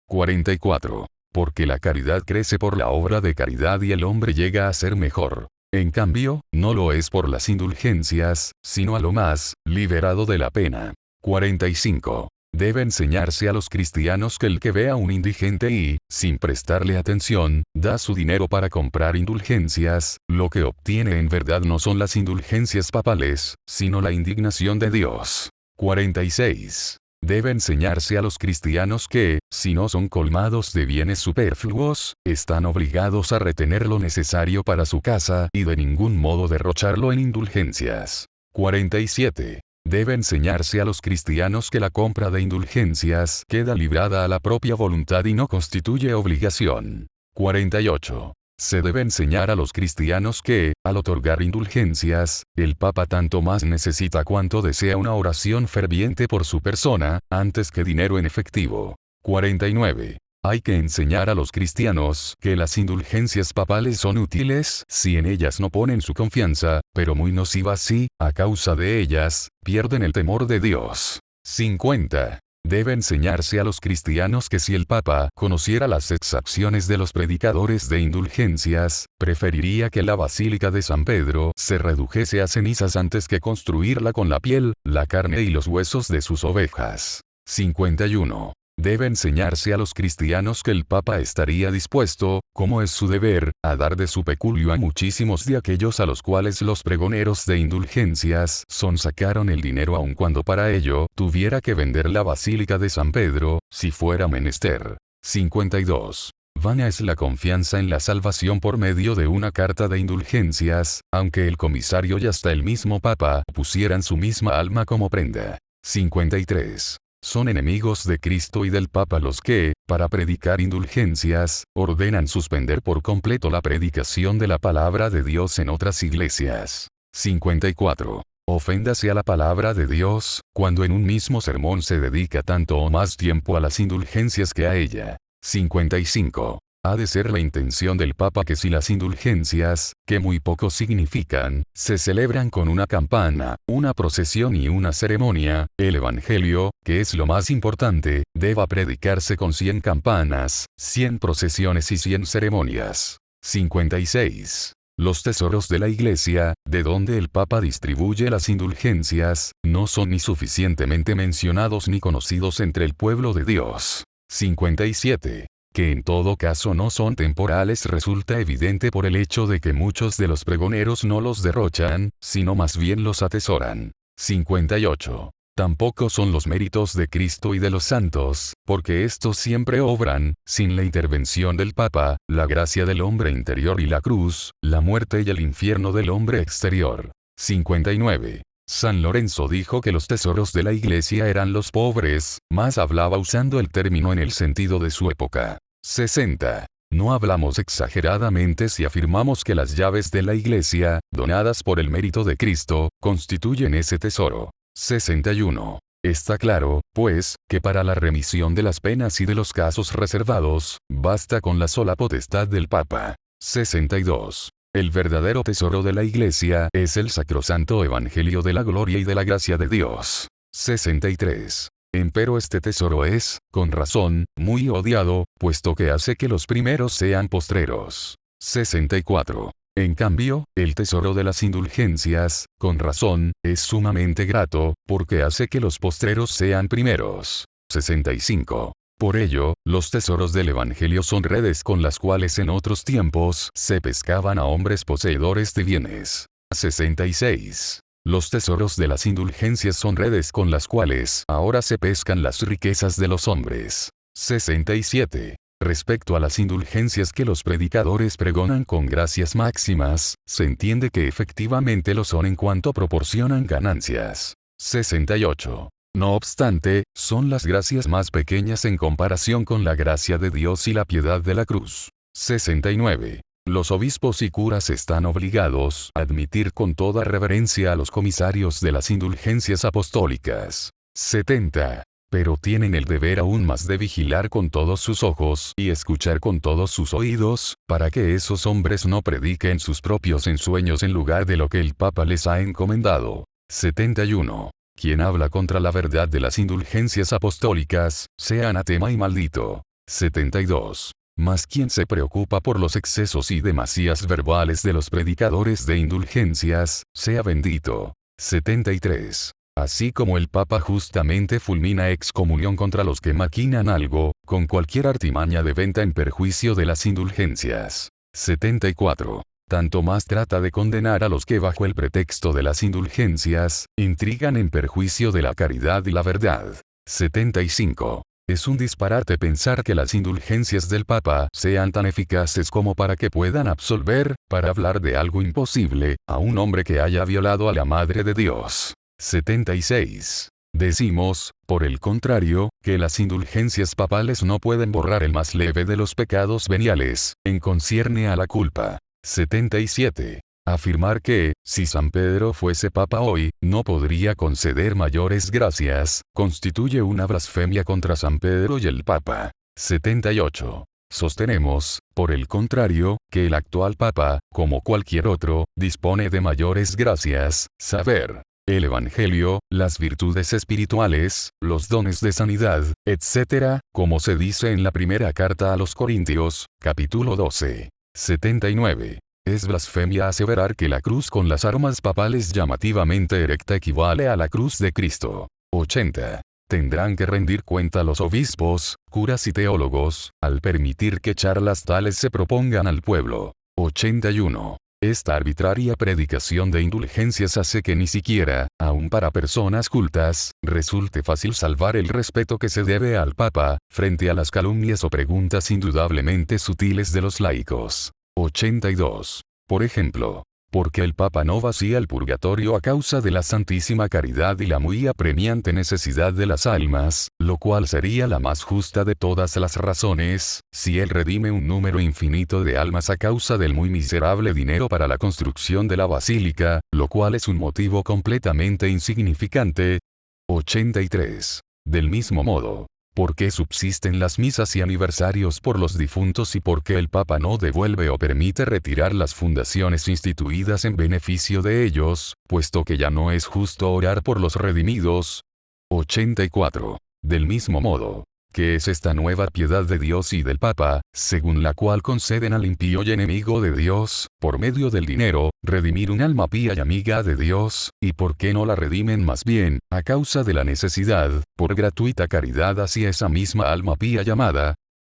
44. Porque la caridad crece por la obra de caridad y el hombre llega a ser mejor. En cambio, no lo es por las indulgencias, sino a lo más, liberado de la pena. 45. Debe enseñarse a los cristianos que el que ve a un indigente y, sin prestarle atención, da su dinero para comprar indulgencias, lo que obtiene en verdad no son las indulgencias papales, sino la indignación de Dios. 46. Debe enseñarse a los cristianos que, si no son colmados de bienes superfluos, están obligados a retener lo necesario para su casa y de ningún modo derrocharlo en indulgencias. 47. Debe enseñarse a los cristianos que la compra de indulgencias queda librada a la propia voluntad y no constituye obligación. 48. Se debe enseñar a los cristianos que, al otorgar indulgencias, el Papa tanto más necesita cuanto desea una oración ferviente por su persona, antes que dinero en efectivo. 49. Hay que enseñar a los cristianos que las indulgencias papales son útiles si en ellas no ponen su confianza, pero muy nocivas si, a causa de ellas, pierden el temor de Dios. 50. Debe enseñarse a los cristianos que si el Papa conociera las exacciones de los predicadores de indulgencias, preferiría que la Basílica de San Pedro se redujese a cenizas antes que construirla con la piel, la carne y los huesos de sus ovejas. 51. Debe enseñarse a los cristianos que el Papa estaría dispuesto, como es su deber, a dar de su peculio a muchísimos de aquellos a los cuales los pregoneros de indulgencias sacaron el dinero aun cuando para ello tuviera que vender la Basílica de San Pedro, si fuera menester. 52. Vana es la confianza en la salvación por medio de una carta de indulgencias, aunque el comisario y hasta el mismo Papa pusieran su misma alma como prenda. 53. Son enemigos de Cristo y del Papa los que, para predicar indulgencias, ordenan suspender por completo la predicación de la palabra de Dios en otras iglesias. 54. Oféndase a la palabra de Dios, cuando en un mismo sermón se dedica tanto o más tiempo a las indulgencias que a ella. 55. Ha de ser la intención del Papa que si las indulgencias, que muy poco significan, se celebran con una campana, una procesión y una ceremonia, el Evangelio, que es lo más importante, deba predicarse con 100 campanas, 100 procesiones y 100 ceremonias. 56. Los tesoros de la Iglesia, de donde el Papa distribuye las indulgencias, no son ni suficientemente mencionados ni conocidos entre el pueblo de Dios. 57. Que en todo caso no son temporales resulta evidente por el hecho de que muchos de los pregoneros no los derrochan, sino más bien los atesoran. 58. Tampoco son los méritos de Cristo y de los santos, porque estos siempre obran, sin la intervención del Papa, la gracia del hombre interior y la cruz, la muerte y el infierno del hombre exterior. 59. San Lorenzo dijo que los tesoros de la Iglesia eran los pobres, mas hablaba usando el término en el sentido de su época. 60. No hablamos exageradamente si afirmamos que las llaves de la Iglesia, donadas por el mérito de Cristo, constituyen ese tesoro. 61. Está claro, pues, que para la remisión de las penas y de los casos reservados, basta con la sola potestad del Papa. 62. El verdadero tesoro de la Iglesia es el sacrosanto Evangelio de la gloria y de la gracia de Dios. 63. Empero este tesoro es, con razón, muy odiado, puesto que hace que los primeros sean postreros. 64. En cambio, el tesoro de las indulgencias, con razón, es sumamente grato, porque hace que los postreros sean primeros. 65. Por ello, los tesoros del Evangelio son redes con las cuales en otros tiempos se pescaban a hombres poseedores de bienes. 66. Los tesoros de las indulgencias son redes con las cuales ahora se pescan las riquezas de los hombres. 67. Respecto a las indulgencias que los predicadores pregonan con gracias máximas, se entiende que efectivamente lo son en cuanto proporcionan ganancias. 68. No obstante, son las gracias más pequeñas en comparación con la gracia de Dios y la piedad de la cruz. 69. Los obispos y curas están obligados a admitir con toda reverencia a los comisarios de las indulgencias apostólicas. 70. Pero tienen el deber aún más de vigilar con todos sus ojos y escuchar con todos sus oídos, para que esos hombres no prediquen sus propios ensueños en lugar de lo que el Papa les ha encomendado. 71. Quien habla contra la verdad de las indulgencias apostólicas, sea anatema y maldito. 72. Mas quien se preocupa por los excesos y demasías verbales de los predicadores de indulgencias, sea bendito. 73. Así como el Papa justamente fulmina excomunión contra los que maquinan algo, con cualquier artimaña de venta en perjuicio de las indulgencias. 74. Tanto más trata de condenar a los que bajo el pretexto de las indulgencias, intrigan en perjuicio de la caridad y la verdad. 75. Es un disparate pensar que las indulgencias del Papa sean tan eficaces como para que puedan absolver, para hablar de algo imposible, a un hombre que haya violado a la Madre de Dios. 76. Decimos, por el contrario, que las indulgencias papales no pueden borrar el más leve de los pecados veniales, en concierne a la culpa. 77. Afirmar que, si San Pedro fuese Papa hoy, no podría conceder mayores gracias, constituye una blasfemia contra San Pedro y el Papa. 78. Sostenemos, por el contrario, que el actual Papa, como cualquier otro, dispone de mayores gracias, saber, el Evangelio, las virtudes espirituales, los dones de sanidad, etc., como se dice en la primera carta a los Corintios, capítulo 12. 79. Es blasfemia aseverar que la cruz con las armas papales llamativamente erecta equivale a la cruz de Cristo. 80. Tendrán que rendir cuenta los obispos, curas y teólogos, al permitir que charlas tales se propongan al pueblo. 81. Esta arbitraria predicación de indulgencias hace que ni siquiera, aun para personas cultas, resulte fácil salvar el respeto que se debe al Papa, frente a las calumnias o preguntas indudablemente sutiles de los laicos. 82. Por ejemplo, ¿por qué el Papa no vacía el purgatorio a causa de la santísima caridad y la muy apremiante necesidad de las almas, lo cual sería la más justa de todas las razones, si él redime un número infinito de almas a causa del muy miserable dinero para la construcción de la basílica, lo cual es un motivo completamente insignificante? 83. Del mismo modo, ¿por qué subsisten las misas y aniversarios por los difuntos y por qué el Papa no devuelve o permite retirar las fundaciones instituidas en beneficio de ellos, puesto que ya no es justo orar por los redimidos? 84. Del mismo modo, ¿qué es esta nueva piedad de Dios y del Papa, según la cual conceden al impío y enemigo de Dios, por medio del dinero, redimir un alma pía y amiga de Dios, y por qué no la redimen más bien, a causa de la necesidad, por gratuita caridad hacia esa misma alma pía llamada?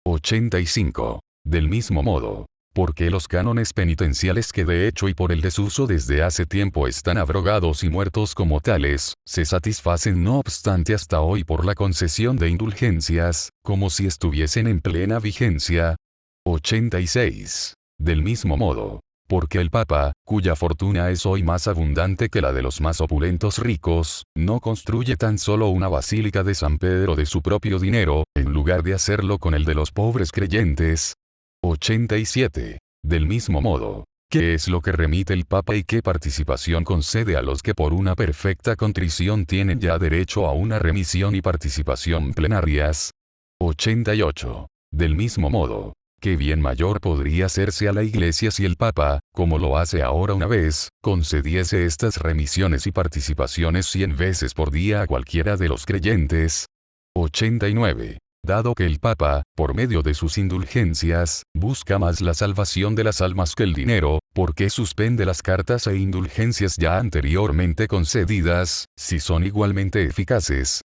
85. Del mismo modo, ¿por qué los cánones penitenciales que de hecho y por el desuso desde hace tiempo están abrogados y muertos como tales, se satisfacen no obstante hasta hoy por la concesión de indulgencias, como si estuviesen en plena vigencia? 86. Del mismo modo, porque el Papa, cuya fortuna es hoy más abundante que la de los más opulentos ricos, no construye tan solo una basílica de San Pedro de su propio dinero, en lugar de hacerlo con el de los pobres creyentes? 87. Del mismo modo, ¿qué es lo que remite el Papa y qué participación concede a los que por una perfecta contrición tienen ya derecho a una remisión y participación plenarias? 88. Del mismo modo, ¿qué bien mayor podría hacerse a la Iglesia si el Papa, como lo hace ahora una vez, concediese estas remisiones y participaciones 100 veces por día a cualquiera de los creyentes? 89. Dado que el Papa, por medio de sus indulgencias, busca más la salvación de las almas que el dinero, ¿por qué suspende las cartas e indulgencias ya anteriormente concedidas, si son igualmente eficaces?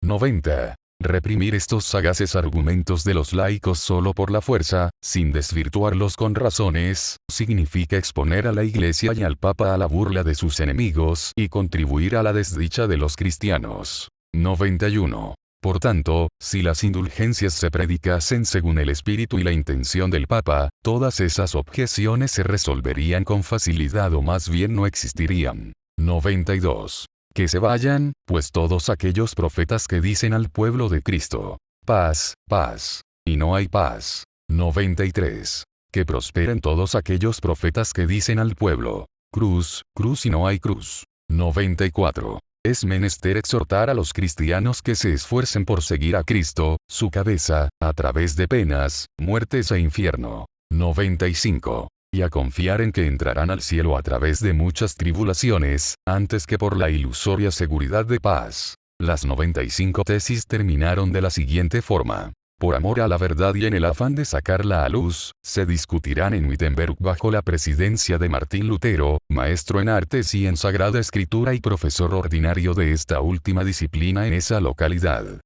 90. Reprimir estos sagaces argumentos de los laicos solo por la fuerza, sin desvirtuarlos con razones, significa exponer a la Iglesia y al Papa a la burla de sus enemigos y contribuir a la desdicha de los cristianos. 91. Por tanto, si las indulgencias se predicasen según el espíritu y la intención del Papa, todas esas objeciones se resolverían con facilidad o más bien no existirían. 92. Que se vayan, pues todos aquellos profetas que dicen al pueblo de Cristo, paz, paz, y no hay paz. 93. Que prosperen todos aquellos profetas que dicen al pueblo, cruz, cruz y no hay cruz. 94. Es menester exhortar a los cristianos que se esfuercen por seguir a Cristo, su cabeza, a través de penas, muertes e infierno. 95. Y a confiar en que entrarán al cielo a través de muchas tribulaciones, antes que por la ilusoria seguridad de paz. Las 95 tesis terminaron de la siguiente forma. por amor a la verdad y en el afán de sacarla a luz, se discutirán en Wittenberg bajo la presidencia de Martín Lutero, maestro en artes y en Sagrada Escritura y profesor ordinario de esta última disciplina en esa localidad.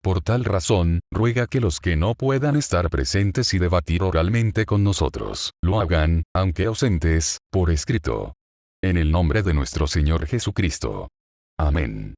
Por tal razón, ruega que los que no puedan estar presentes y debatir oralmente con nosotros, lo hagan, aunque ausentes, por escrito. En el nombre de nuestro Señor Jesucristo. Amén.